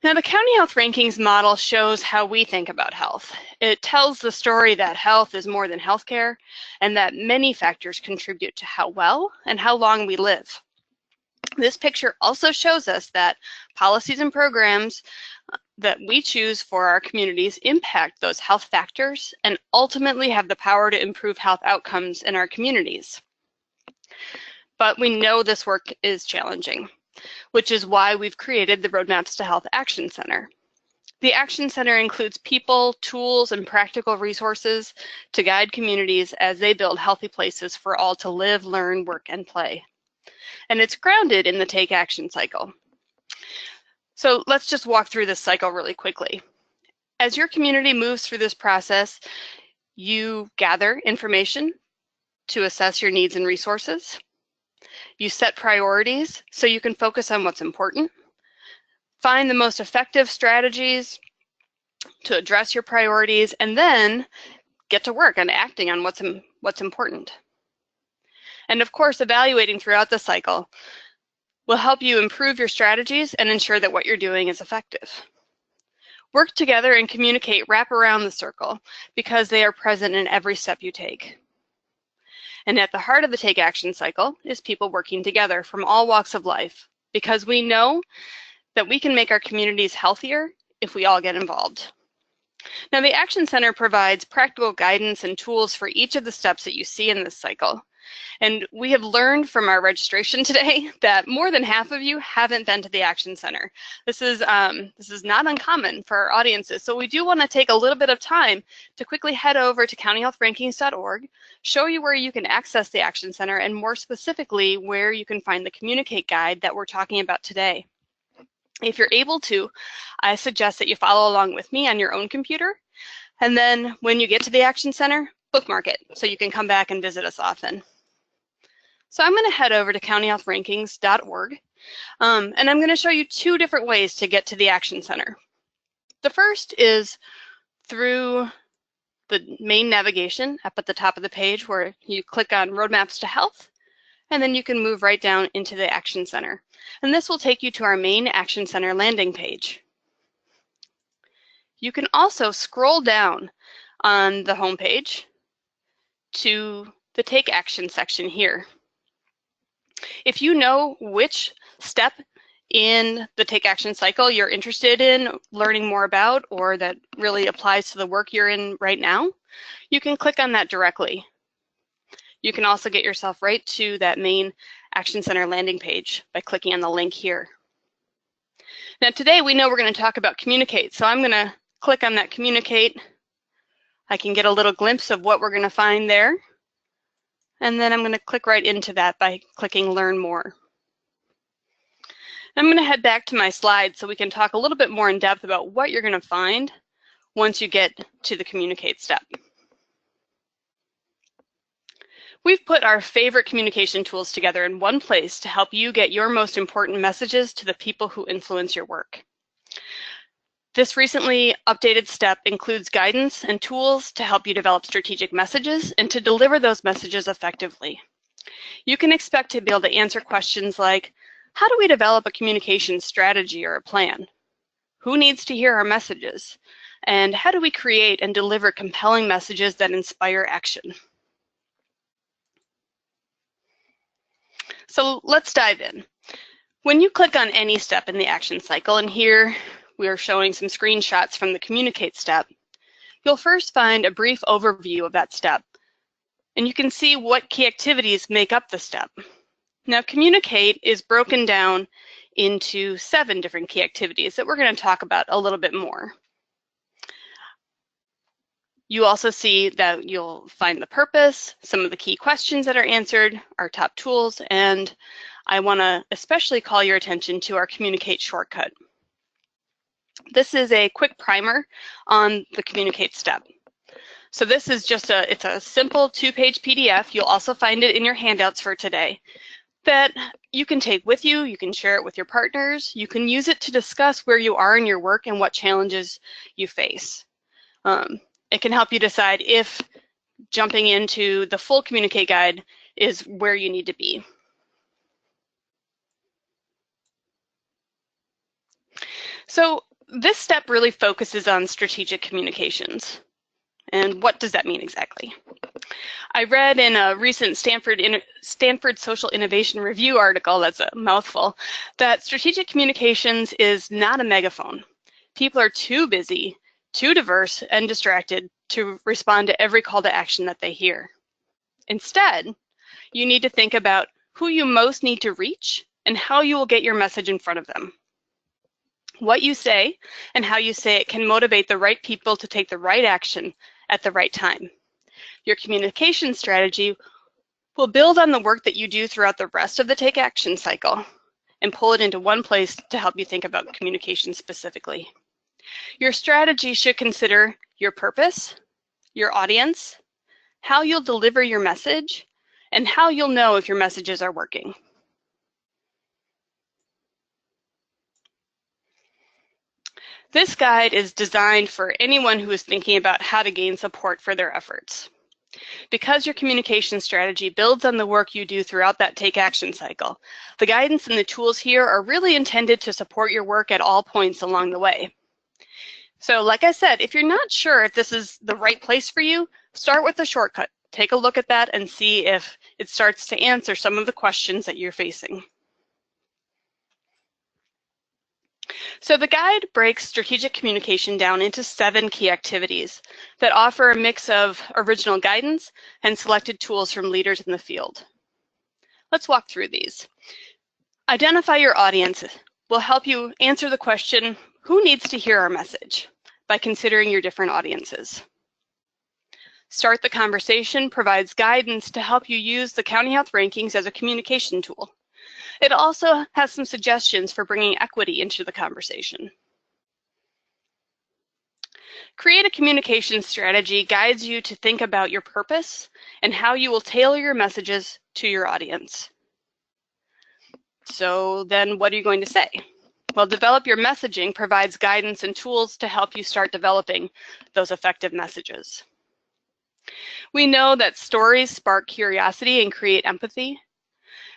Now, the County Health Rankings model shows how we think about health. It tells the story that health is more than healthcare and that many factors contribute to how well and how long we live. This picture also shows us that policies and programs that we choose for our communities impact those health factors and ultimately have the power to improve health outcomes in our communities. But we know this work is challenging, which is why we've created the Roadmaps to Health Action Center. The Action Center includes people, tools, and practical resources to guide communities as they build healthy places for all to live, learn, work, and play. And it's grounded in the Take Action cycle. So let's just walk through this cycle really quickly. As your community moves through this process, you gather information to assess your needs and resources. You set priorities so you can focus on what's important. Find the most effective strategies to address your priorities, and then get to work on acting on what's important. And of course, evaluating throughout the cycle will help you improve your strategies and ensure that what you're doing is effective. Work together and communicate wrap around the circle because they are present in every step you take. And at the heart of the Take Action cycle is people working together from all walks of life, because we know that we can make our communities healthier if we all get involved. Now, the Action Center provides practical guidance and tools for each of the steps that you see in this cycle. And we have learned from our registration today that more than half of you haven't been to the Action Center. This is not uncommon for our audiences. So we do want to take a little bit of time to quickly head over to countyhealthrankings.org, show you where you can access the Action Center, and more specifically, where you can find the Communicate Guide that we're talking about today. If you're able to, I suggest that you follow along with me on your own computer. And then when you get to the Action Center, bookmark it so you can come back and visit us often. So I'm going to head over to countyhealthrankings.org, and I'm going to show you two different ways to get to the Action Center. The first is through the main navigation up at the top of the page, where you click on Roadmaps to Health, and then you can move right down into the Action Center. And this will take you to our main Action Center landing page. You can also scroll down on the home page to the Take Action section here. If you know which step in the Take Action cycle you're interested in learning more about, or that really applies to the work you're in right now, you can click on that directly. You can also get yourself right to that main Action Center landing page by clicking on the link here. Now today we know we're going to talk about Communicate, so I'm going to click on that Communicate. I can get a little glimpse of what we're going to find there. And then I'm going to click right into that by clicking Learn More. I'm going to head back to my slides so we can talk a little bit more in depth about what you're going to find once you get to the Communicate step. We've put our favorite communication tools together in one place to help you get your most important messages to the people who influence your work. This recently updated step includes guidance and tools to help you develop strategic messages and to deliver those messages effectively. You can expect to be able to answer questions like, how do we develop a communication strategy or a plan? Who needs to hear our messages? And how do we create and deliver compelling messages that inspire action? So let's dive in. When you click on any step in the action cycle, and here we are showing some screenshots from the Communicate step, you'll first find a brief overview of that step, and you can see what key activities make up the step. Now, Communicate is broken down into 7 different key activities that we're going to talk about a little bit more. You also see that you'll find the purpose, some of the key questions that are answered, our top tools, and I want to especially call your attention to our Communicate shortcut. This is a quick primer on the Communicate step. So this is just it's a simple 2-page PDF. You'll also find it in your handouts for today that you can take with you. You can share it with your partners. You can use it to discuss where you are in your work and what challenges you face. It can help you decide if jumping into the full Communicate guide is where you need to be. So this step really focuses on strategic communications. And what does that mean exactly? I read in a recent Stanford Social Innovation Review article, that's a mouthful, that strategic communications is not a megaphone. People are too busy, too diverse, and distracted to respond to every call to action that they hear. Instead, you need to think about who you most need to reach and how you will get your message in front of them. What you say and how you say it can motivate the right people to take the right action at the right time. Your communication strategy will build on the work that you do throughout the rest of the take action cycle and pull it into one place to help you think about communication specifically. Your strategy should consider your purpose, your audience, how you'll deliver your message, and how you'll know if your messages are working. This guide is designed for anyone who is thinking about how to gain support for their efforts. Because your communication strategy builds on the work you do throughout that take action cycle, the guidance and the tools here are really intended to support your work at all points along the way. So like I said, if you're not sure if this is the right place for you, start with the shortcut. Take a look at that and see if it starts to answer some of the questions that you're facing. So the guide breaks strategic communication down into 7 key activities that offer a mix of original guidance and selected tools from leaders in the field. Let's walk through these. Identify your audience will help you answer the question, who needs to hear our message, by considering your different audiences. Start the conversation provides guidance to help you use the County Health Rankings as a communication tool. It also has some suggestions for bringing equity into the conversation. Create a communication strategy guides you to think about your purpose and how you will tailor your messages to your audience. So then what are you going to say? Well, develop your messaging provides guidance and tools to help you start developing those effective messages. We know that stories spark curiosity and create empathy.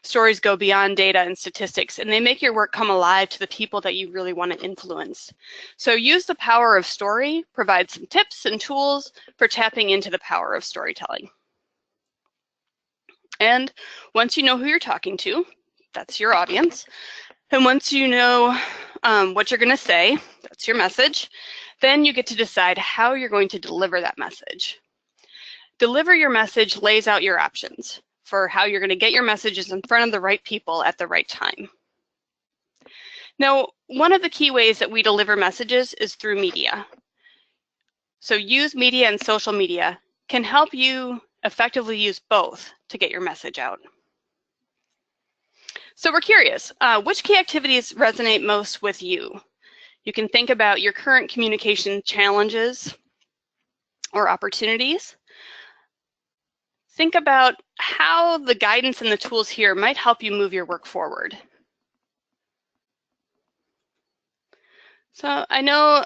Stories go beyond data and statistics, and they make your work come alive to the people that you really want to influence. So use the power of story, provide some tips and tools for tapping into the power of storytelling. And once you know who you're talking to, that's your audience, and once you know what you're going to say, that's your message, then you get to decide how you're going to deliver that message. Deliver your message lays out your options for how you're going to get your messages in front of the right people at the right time. Now, one of the key ways that we deliver messages is through media. So use media and social media can help you effectively use both to get your message out. So we're curious, which key activities resonate most with you? You can think about your current communication challenges or opportunities. Think about how the guidance and the tools here might help you move your work forward. So I know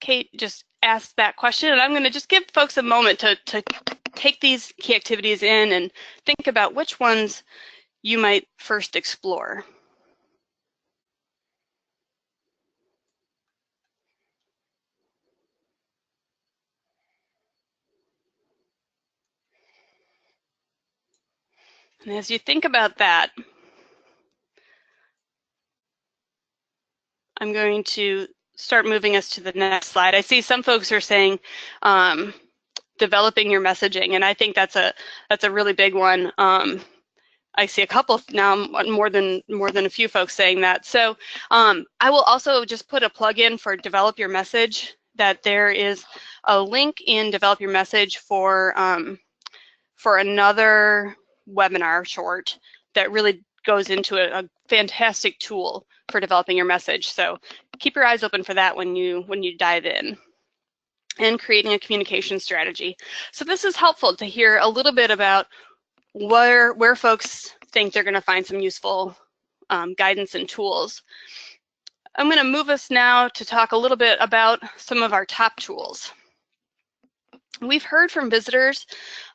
Kate just asked that question, and I'm going to just give folks a moment to take these key activities in and think about which ones you might first explore. And as you think about that, I'm going to start moving us to the next slide. I see some folks are saying developing your messaging, and I think that's a really big one. I see a couple now, more than a few folks saying that. So I will also just put a plug in for Develop Your Message, that there is a link in Develop Your Message for another webinar short that really goes into a fantastic tool for developing your message. So keep your eyes open for that when you dive in. And creating a communication strategy. So this is helpful to hear a little bit about where folks think they're going to find some useful guidance and tools. I'm going to move us now to talk a little bit about some of our top tools. We've heard from visitors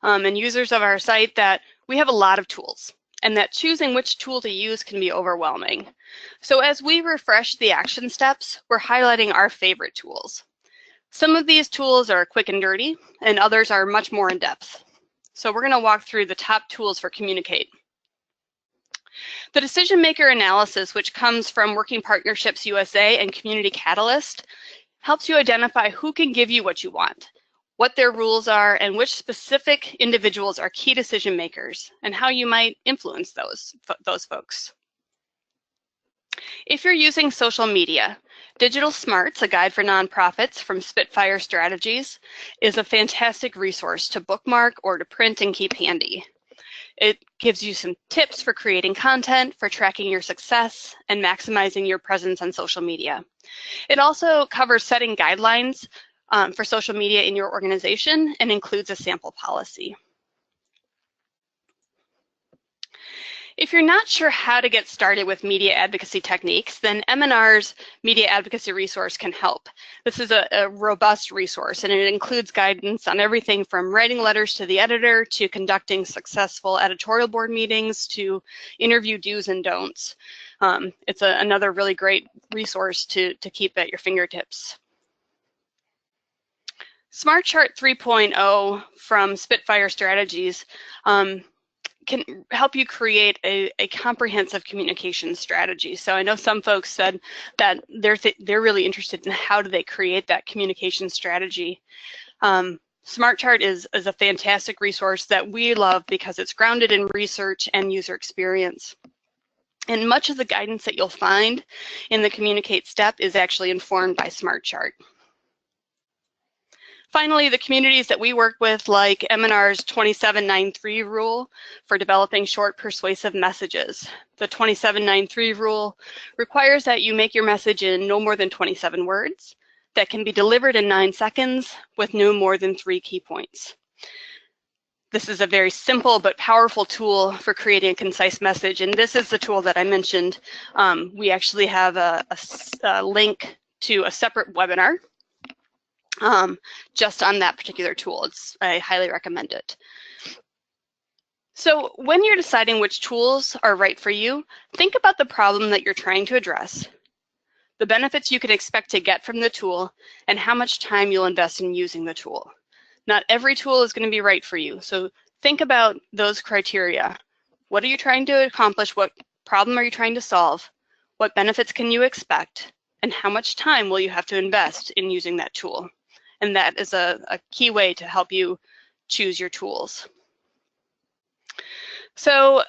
and users of our site that we have a lot of tools. and that choosing which tool to use can be overwhelming. So as we refresh the action steps, we're highlighting our favorite tools. Some of these tools are quick and dirty, and others are much more in depth. So we're going to walk through the top tools for Communicate. The decision maker analysis, which comes from Working Partnerships USA and Community Catalyst, helps you identify who can give you what you want, what their rules are, and which specific individuals are key decision makers, and how you might influence those folks. If you're using social media, Digital Smarts, a guide for nonprofits from Spitfire Strategies, is a fantastic resource to bookmark or to print and keep handy. It gives you some tips for creating content, for tracking your success, and maximizing your presence on social media. It also covers setting guidelines for social media in your organization and includes a sample policy. If you're not sure how to get started with media advocacy techniques, then M&R's media advocacy resource can help. This is a robust resource, and it includes guidance on everything from writing letters to the editor to conducting successful editorial board meetings to interview do's and don'ts. It's another really great resource to keep at your fingertips. Smart Chart 3.0 from Spitfire Strategies can help you create a comprehensive communication strategy. So I know some folks said that they're really interested in how do they create that communication strategy. Smart Chart is a fantastic resource that we love because it's grounded in research and user experience. And much of the guidance that you'll find in the Communicate step is actually informed by Smart Chart. Finally, the communities that we work with, like M&R's 2793 rule for developing short, persuasive messages. The 2793 rule requires that you make your message in no more than 27 words that can be delivered in 9 seconds with no more than 3 key points. This is a very simple but powerful tool for creating a concise message, and this is the tool that I mentioned. We actually have a link to a separate webinar just on that particular tool. I highly recommend it. So when you're deciding which tools are right for you, think about the problem that you're trying to address, the benefits you can expect to get from the tool, and how much time you'll invest in using the tool. Not every tool is going to be right for you, so think about those criteria. What are you trying to accomplish? What problem are you trying to solve? What benefits can you expect? And how much time will you have to invest in using that tool? And that is a key way to help you choose your tools. So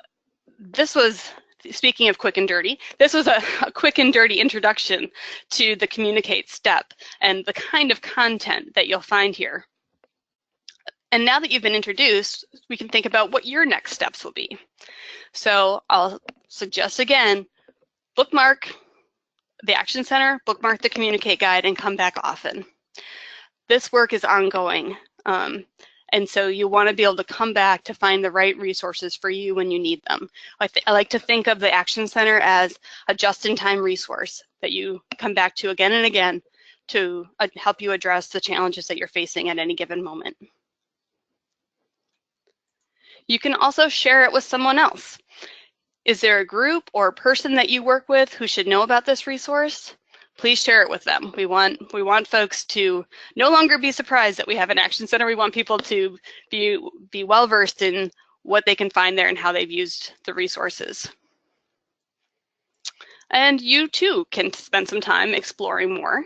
this was, speaking of quick and dirty, this was a quick and dirty introduction to the Communicate step and the kind of content that you'll find here. And now that you've been introduced, we can think about what your next steps will be. So I'll suggest again, bookmark the Action Center, bookmark the Communicate Guide, and come back often. This work is ongoing, and so you want to be able to come back to find the right resources for you when you need them. I like to think of the Action Center as a just-in-time resource that you come back to again and again to help you address the challenges that you're facing at any given moment. You can also share it with someone else. Is there a group or a person that you work with who should know about this resource? Please share it with them. We want folks to no longer be surprised that we have an Action Center. We want people to be well versed in what they can find there and how they've used the resources. And you too can spend some time exploring more.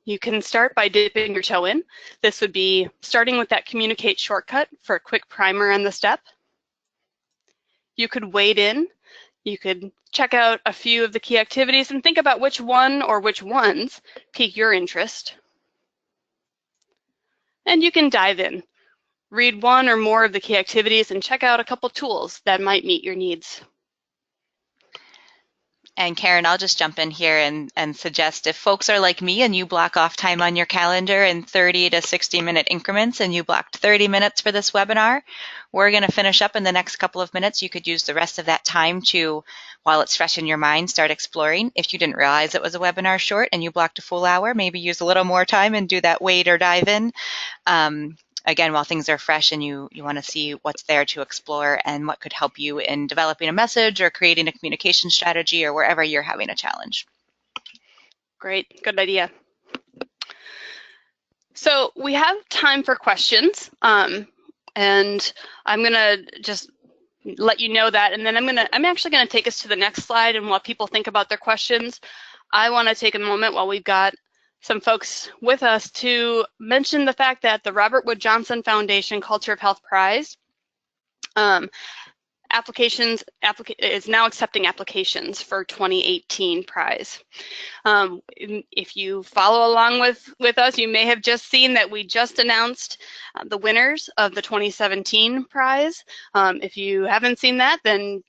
You can start by dipping your toe in. This would be starting with that Communicate shortcut for a quick primer on the step. You could wade in. You could check out a few of the key activities and think about which one or which ones pique your interest. And you can dive in. Read one or more of the key activities and check out a couple tools that might meet your needs. And Karen, I'll just jump in here and suggest if folks are like me and you block off time on your calendar in 30 to 60-minute increments and you blocked 30 minutes for this webinar, we're going to finish up in the next couple of minutes. You could use the rest of that time to, while it's fresh in your mind, start exploring. If you didn't realize it was a webinar short and you blocked a full hour, maybe use a little more time and do that wade or dive in. again, while things are fresh and you want to see what's there to explore and what could help you in developing a message or creating a communication strategy or wherever you're having a challenge. Great, good idea. So we have time for questions, and I'm gonna just let you know that, and then I'm actually gonna take us to the next slide and what people think about their questions. I want to take a moment while we've got some folks with us to mention the fact that the Robert Wood Johnson Foundation Culture of Health Prize is now accepting applications for 2018 prize. If you follow along with us, you may have just seen that we just announced the winners of the 2017 prize. If you haven't seen that, then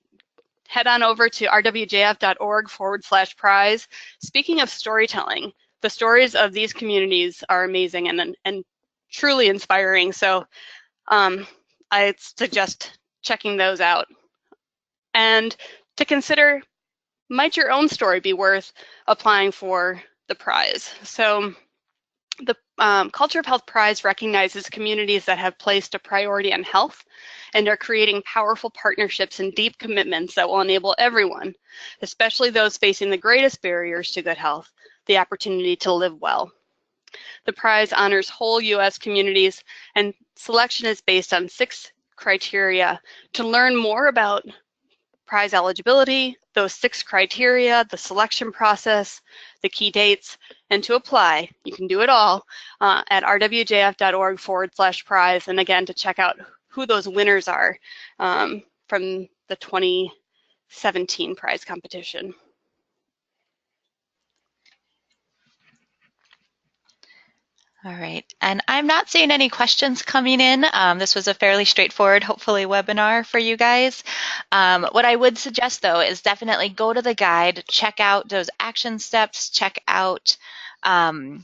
head on over to rwjf.org/prize. Speaking of storytelling, the stories of these communities are amazing and truly inspiring. So I suggest checking those out. And to consider, might your own story be worth applying for the prize? So the Culture of Health Prize recognizes communities that have placed a priority on health and are creating powerful partnerships and deep commitments that will enable everyone, especially those facing the greatest barriers to good health, the opportunity to live well. The prize honors whole U.S. communities, and selection is based on 6 criteria. To learn more about prize eligibility, those 6 criteria, the selection process, the key dates, and to apply, you can do it all at rwjf.org/prize. And again, to check out who those winners are from the 2017 prize competition. All right, and I'm not seeing any questions coming in. This was a fairly straightforward, hopefully, webinar for you guys. What I would suggest, though, is definitely go to the guide, check out those action steps, check out the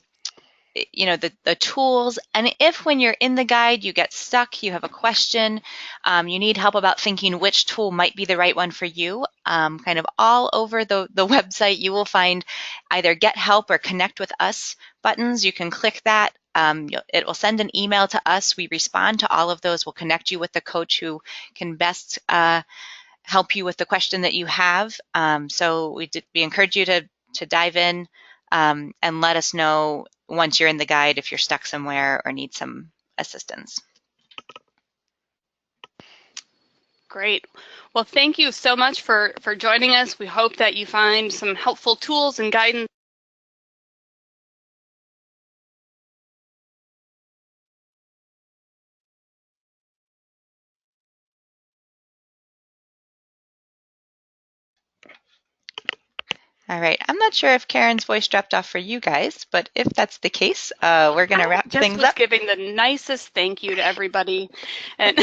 tools, and if when you're in the guide you get stuck, you have a question, you need help about thinking which tool might be the right one for you, kind of all over the website you will find either get help or connect with us buttons. You can click that. It will send an email to us. We respond to all of those. We'll connect you with the coach who can best help you with the question that you have. So we encourage you to dive in and let us know once you're in the guide if you're stuck somewhere or need some assistance. Great. Well, thank you so much for joining us. We hope that you find some helpful tools and guidance. All right, I'm not sure if Karen's voice dropped off for you guys, but if that's the case, we're going to wrap things up. I just was giving the nicest thank you to everybody. And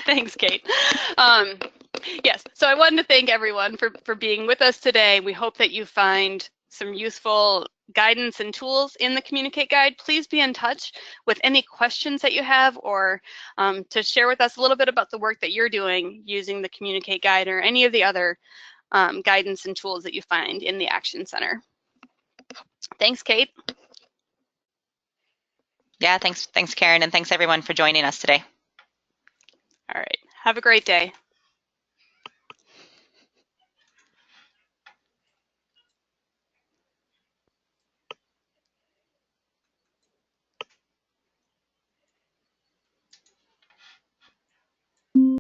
thanks, Kate. Yes, so I wanted to thank everyone for being with us today. We hope that you find some useful guidance and tools in the Communicate Guide. Please be in touch with any questions that you have, or to share with us a little bit about the work that you're doing using the Communicate Guide or any of the other guidance and tools that you find in the Action Center. Thanks, Kate. Yeah, thanks Karen, and thanks everyone for joining us today. All right, have a great day.